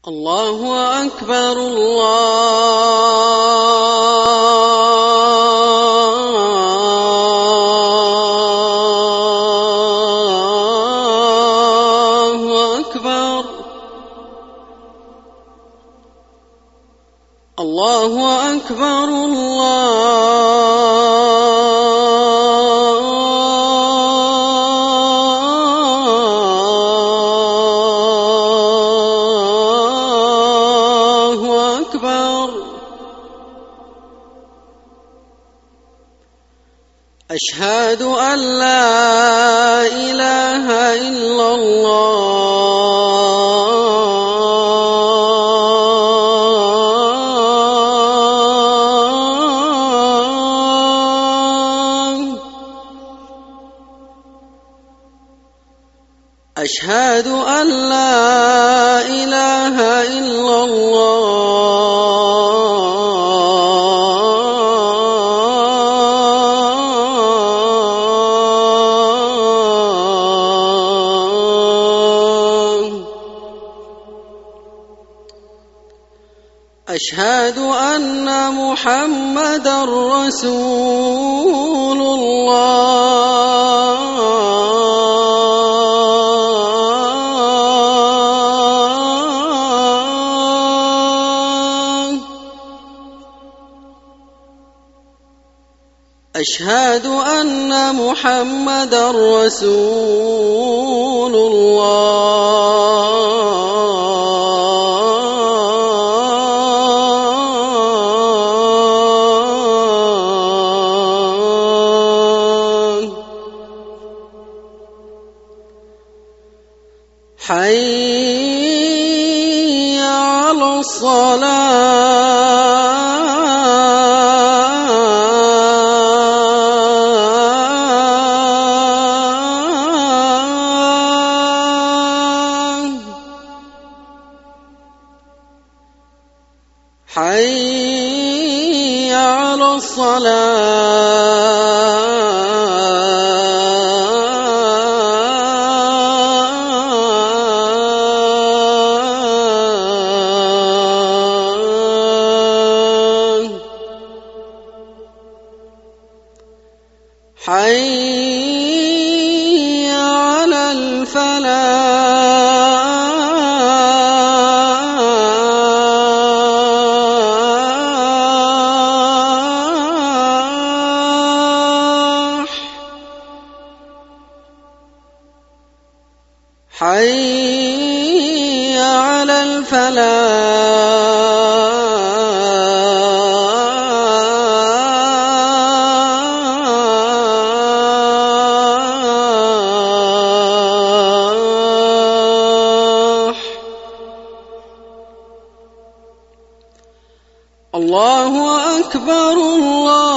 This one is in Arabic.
الله أكبر الله أكبر الله أكبر الله أكبر. أشهد أن لا إله إلا الله. أشهد أن لا إله إلا الله. أشهد أن محمدًا رسول الله. أشهد أن محمدًا رسول الله. حي على الصلاة. حي على الصلاة. حي على الفلاح. حي على الفلاح. الله أكبر الله